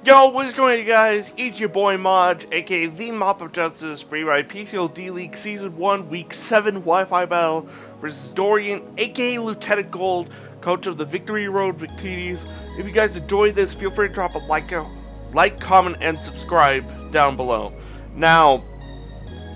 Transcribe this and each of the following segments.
Yo, what is going on, you guys? It's your boy Maj, aka the Mop of Justice, bringing my PCL D-League Season 1 Week 7 Wi-Fi battle versus Dorian, aka Lieutenant Gold, coach of the Victory Road Victides. If you guys enjoyed this, feel free to drop a like, comment, and subscribe down below. Now,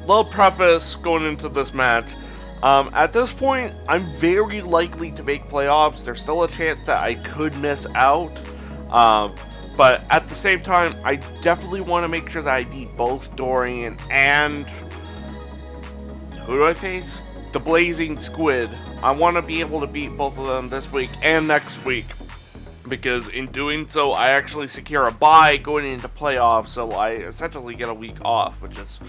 little preface going into this match. At this point, I'm very likely to make playoffs. There's still a chance that I could miss out. But at the same time, I definitely want to make sure that I beat both Dorian and... who do I face? The Blazing Squid. I want to be able to beat both of them this week and next week. Because in doing so, I actually secure a bye going into playoffs, so I essentially get a week off, which is,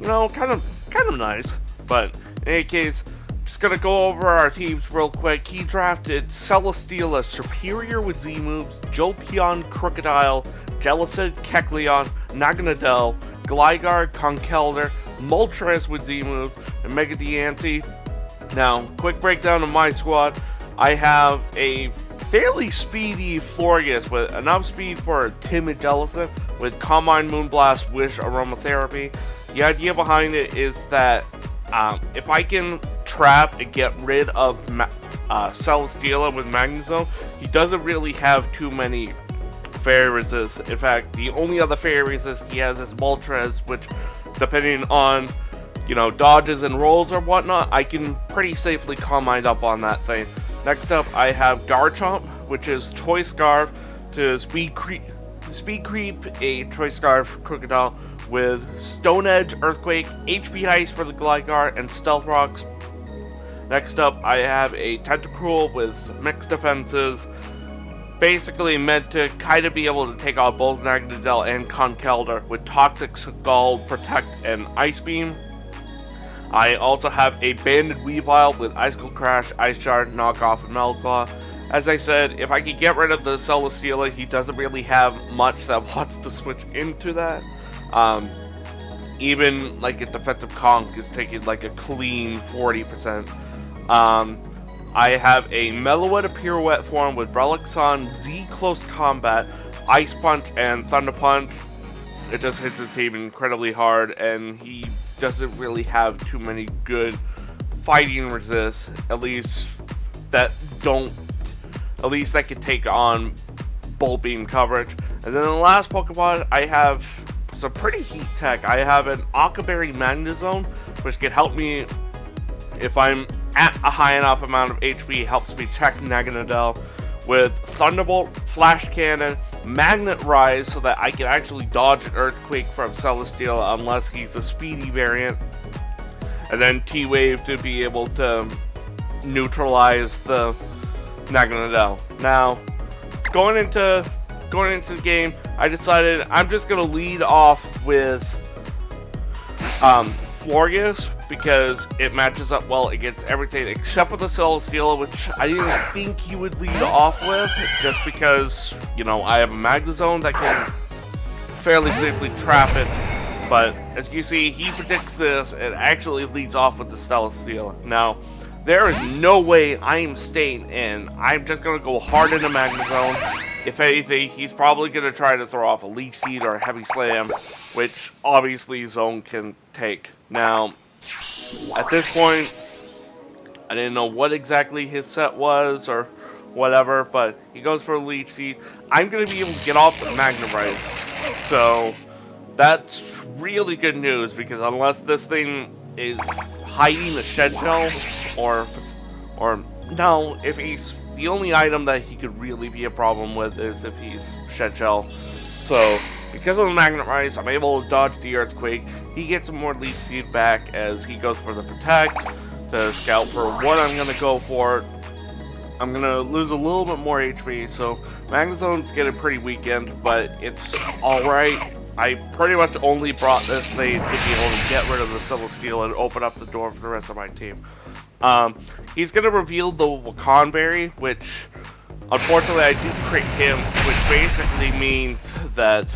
you know, kind of nice. But in any case, just gonna go over our teams real quick. He drafted Celesteela, Superior with Z moves, Jolteon, Crocodile, Jellicent, Kecleon, Naganadel, Gligar, Conkeldurr, Moltres with Z moves, and Mega Diancie. Now, quick breakdown of my squad. I have a fairly speedy Florges with enough speed for a timid Jellicent with Calm Mind, Moonblast, Wish, Aromatherapy. The idea behind it is that if I can trap and get rid of Celesteela with Magnezone, he doesn't really have too many fairy resists. In fact, the only other fairy resist he has is Moltres, which, depending on, you know, dodges and rolls or whatnot, I can pretty safely Calm Mind up on that thing. Next up, I have Garchomp, which is Choice Scarf to speed creep a Choice Scarf Crocodile with Stone Edge, Earthquake, HP Ice for the Gligar, and Stealth Rocks. Next up, I have a Tentacruel with mixed defenses, basically meant to kind of be able to take out both Naganadel and Conkeldurr with Toxic Scald, Protect, and Ice Beam. I also have a Banded Weavile with Icicle Crash, Ice Shard, Knockoff, and Metalclaw. As I said, if I could get rid of the Celesteela, he doesn't really have much that wants to switch into that. Even like a defensive conk is taking like a clean 40%. I have a Meloetta Pirouette form with Relic-Son, Z Close Combat, Ice Punch, and Thunder Punch. It just hits his team incredibly hard, and he doesn't really have too many good fighting resists, at least that can take on Bolt Beam coverage. And then the last Pokemon, I have some pretty heat tech. I have an Occaberry Magnezone, which can help me if I'm at a high enough amount of HP, helps me check Naganadel with Thunderbolt, Flash Cannon, Magnet Rise so that I can actually dodge an Earthquake from Celesteela unless he's a speedy variant, and then T-Wave to be able to neutralize the Naganadel. Now, going into the game, I decided I'm just gonna lead off with Florges because it matches up well against everything except for the Celesteela, which I didn't think he would lead off with, just because, you know, I have a Magnezone that can fairly safely trap it. But as you see, he predicts this and actually leads off with the Celesteela. Now, there is no way I am staying in. I'm just going to go hard into Magnezone. If anything, he's probably going to try to throw off a Leech Seed or a Heavy Slam, which obviously Zone can take. Now, at this point, I didn't know what exactly his set was or whatever, but he goes for a Leech Seed. I'm going to be able to get off the Magnemite. So, that's really good news, because unless this thing is hiding a Shed Shell, or no, if he's, the only item that he could really be a problem with is if he's Shed Shell. So, because of the Magnet Rise, I'm able to dodge the Earthquake. He gets some more Leech Seed back as he goes for the Protect to scout for what I'm going to go for. I'm going to lose a little bit more HP, so Magnezone's getting pretty weakened, but it's alright. I pretty much only brought this thing to be able to get rid of the Celesteela and open up the door for the rest of my team. He's going to reveal the Wakanberry, which unfortunately I do crit him, which basically means that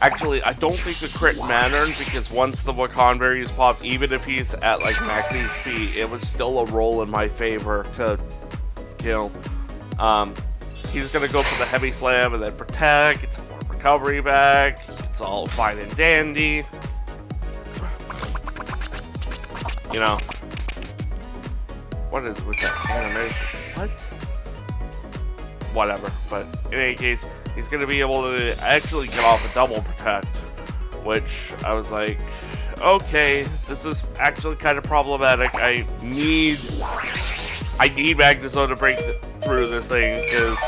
actually I don't think the crit mattered, because once the Wakanberry is popped, even if he's at like max HP, it was still a roll in my favor to kill. He's going to go for the Heavy Slam and then Protect, get some more recovery back. It's all fine and dandy. You know, what is with that animation? What? Whatever. But in any case, he's going to be able to actually get off a double protect, which I was like, okay, this is actually kind of problematic. I need Magnezone to break through this thing, because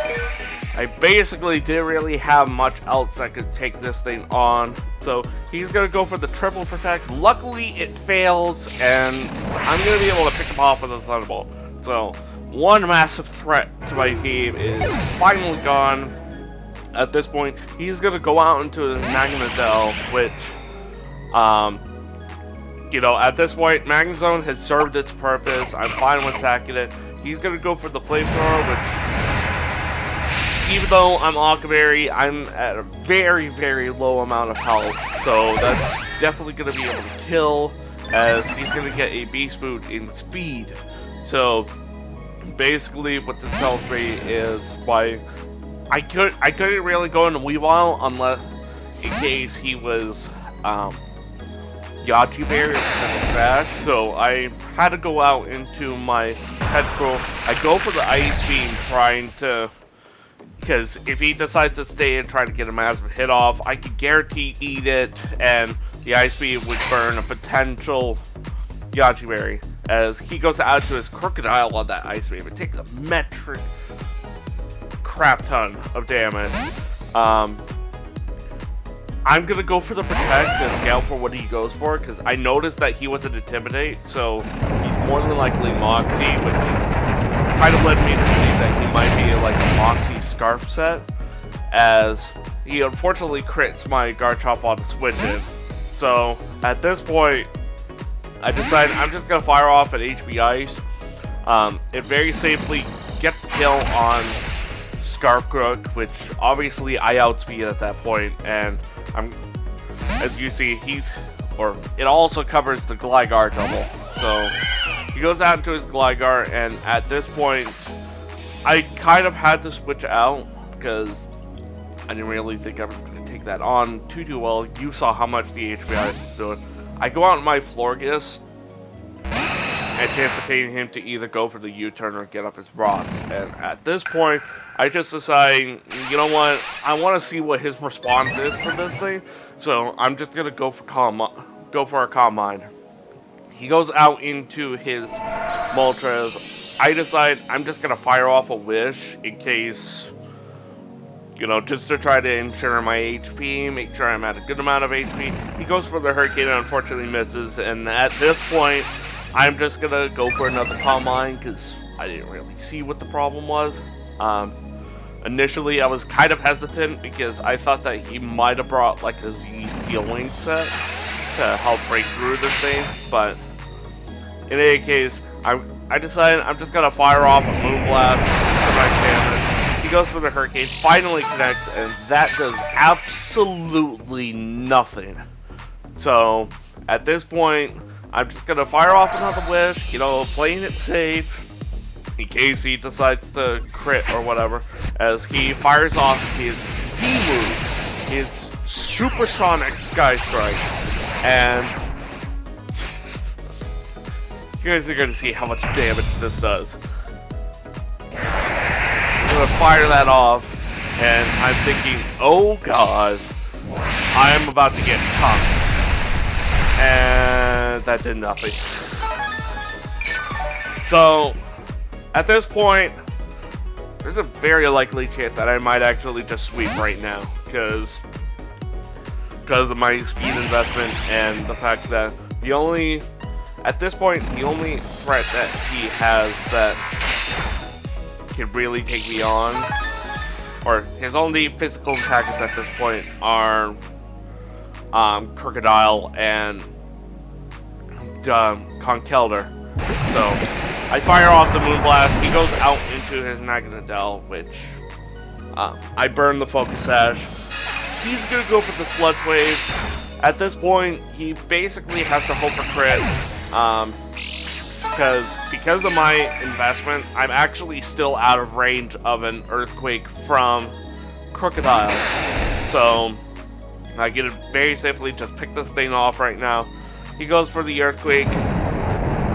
I basically didn't really have much else that could take this thing on. So he's going to go for the triple protect. Luckily it fails, and I'm going to be able to pick him off with a Thunderbolt. So one massive threat to my team is finally gone. At this point, he's going to go out into his Magnezone, which, you know, at this point, Magnezone has served its purpose. I'm fine with attacking it. He's going to go for the Flamethrower, which, even though I'm Ockaberry, I'm at a very, very low amount of health. So that's definitely going to be able to kill, as he's going to get a Beast Boot in speed. So basically what this tells me is why I couldn't really go into Weavile unless in case he was Yachi Berry or Sash. So I had to go out into my Tentacruel. I go for the Ice Beam, trying to, because if he decides to stay and try to get a massive hit off, I could guarantee eat it, and the Ice Beam would burn a potential Yachi Berry. As he goes out to his Crocodile on that Ice Beam, it takes a metric crap ton of damage. I'm gonna go for the Protect to scout for what he goes for, because I noticed that he was an Intimidate, so he's more than likely Moxie, which kind of led me to believe that he might be like a Moxie Scarf set, as he unfortunately crits my Garchomp on the switch in. So at this point, I decided I'm just gonna fire off at HB Ice. It very safely gets the kill on Scarfcrook, which obviously I outspeed at that point, and as you see, it also covers the Gligar double. So he goes out into his Gligar, and at this point, I kind of had to switch out because I didn't really think I was going to take that on too well. You saw how much the HBI was doing. I go out in my Florges, anticipating him to either go for the U-turn or get up his rocks. And at this point, I just decide, you know what, I want to see what his response is for this thing. So I'm just gonna go for a Calm Mind. He goes out into his Moltres. I decide I'm just gonna fire off a Wish in case, you know, just to try to ensure my HP, make sure I'm at a good amount of HP. He goes for the Hurricane and unfortunately misses. And at this point, I'm just gonna go for another Calm Mind because I didn't really see what the problem was. Initially, I was kind of hesitant because I thought that he might have brought like a Z Steel Wing set to help break through this thing, but in any case, I decided I'm just gonna fire off a Moonblast for my damage. He goes for the Hurricane, finally connects, and that does absolutely nothing. So at this point, I'm just gonna fire off another Wish, you know, playing it safe in case he decides to crit or whatever, as he fires off his Z move, his Supersonic Sky Strike, and you guys are gonna see how much damage this does. I'm gonna fire that off, and I'm thinking, oh god, I'm about to get punked. And that did nothing. So at this point, there's a very likely chance that I might actually just sweep right now, because of my speed investment and the fact that at this point, the only threat that he has that can really take me on, or his only physical attackers at this point, are Crocodile and Conkeldurr. So I fire off the Moonblast. He goes out into his Naganadel, which I burn the Focus Sash. He's gonna go for the Sludge Wave. At this point, he basically has to hope for crit, because of my investment, I'm actually still out of range of an Earthquake from Crocodile. So I can very simply just pick this thing off right now. He goes for the Earthquake.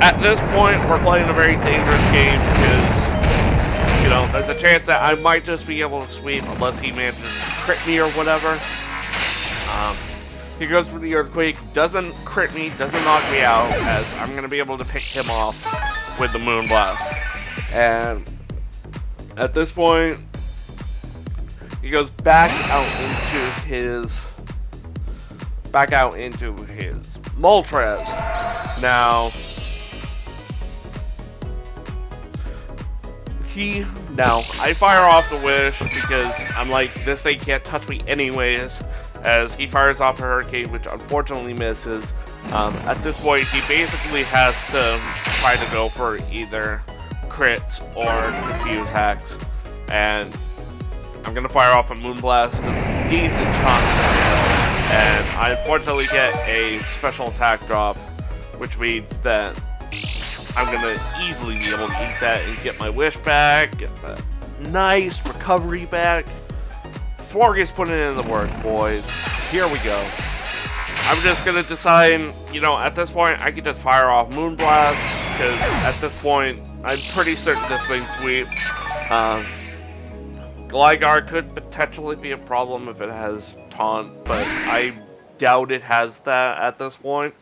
At this point, we're playing a very dangerous game because, you know, there's a chance that I might just be able to sweep unless he manages to crit me or whatever. He goes for the Earthquake, doesn't crit me, doesn't knock me out, as I'm going to be able to pick him off with the Moonblast. And at this point, he goes back out into his Moltres. Now I fire off the Wish because I'm like, this thing can't touch me anyways, as he fires off a Hurricane, which unfortunately misses. At this point, he basically has to try to go for either crits or confuse hacks, and I'm gonna fire off a Moonblast, a decent chunk, and I unfortunately get a special attack drop, which means that I'm gonna easily be able to eat that and get my Wish back, get that nice recovery back. Florgus putting in the work, boys. Here we go. I'm just gonna decide, you know, at this point I could just fire off Moonblast, because at this point I'm pretty certain this thing sweeps. Gligar could potentially be a problem if it has Taunt, but I doubt it has that at this point.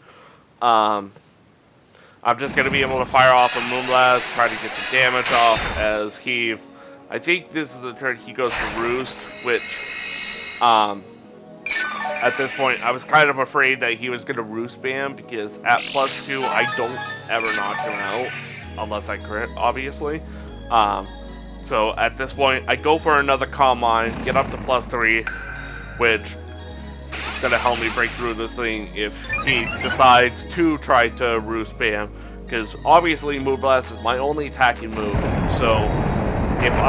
I'm just going to be able to fire off a Moonblast, try to get the damage off, as I think this is the turn he goes to Roost, which, at this point, I was kind of afraid that he was going to Roost spam, because at +2, I don't ever knock him out, unless I crit, obviously. So at this point, I go for another Calm Mind, get up to +3, which is going to help me break through this thing if he decides to try to Roost spam, because obviously Moonblast is my only attacking move, so if he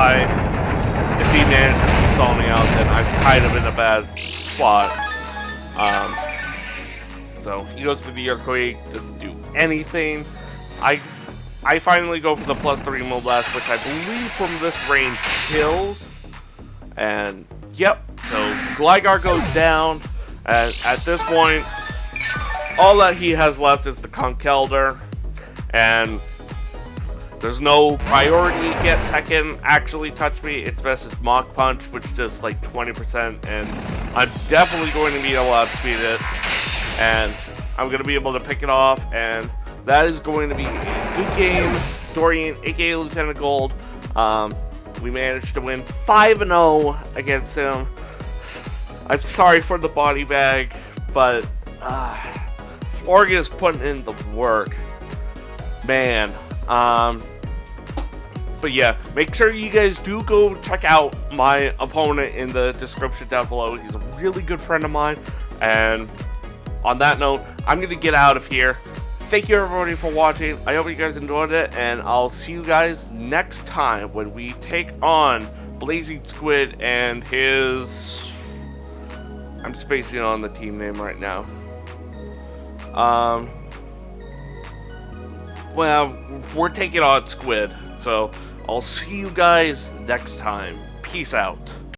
manages to stall me out, then I'm kind of in a bad spot. So he goes for the Earthquake, doesn't do anything. I finally go for the +3 Moonblast, which I believe from this range kills. And yep, so Gligar goes down. And at this point, all that he has left is the Conkeldurr. And there's no priority gets that can actually touch me. It's best as Mach Punch, which does like 20%. And I'm definitely going to be able to outspeed it. And I'm going to be able to pick it off. And that is going to be a good game. Dorian, aka Lieutenant Gold. We managed to win 5-0 against him. I'm sorry for the body bag, but Florgus putting in the work. Man. But yeah, make sure you guys do go check out my opponent in the description down below. He's a really good friend of mine. And on that note, I'm going to get out of here. Thank you everybody for watching. I hope you guys enjoyed it, and I'll see you guys next time when we take on Blazing Squid and his... I'm spacing on the team name right now. Well, we're taking on Squid, so I'll see you guys next time. Peace out.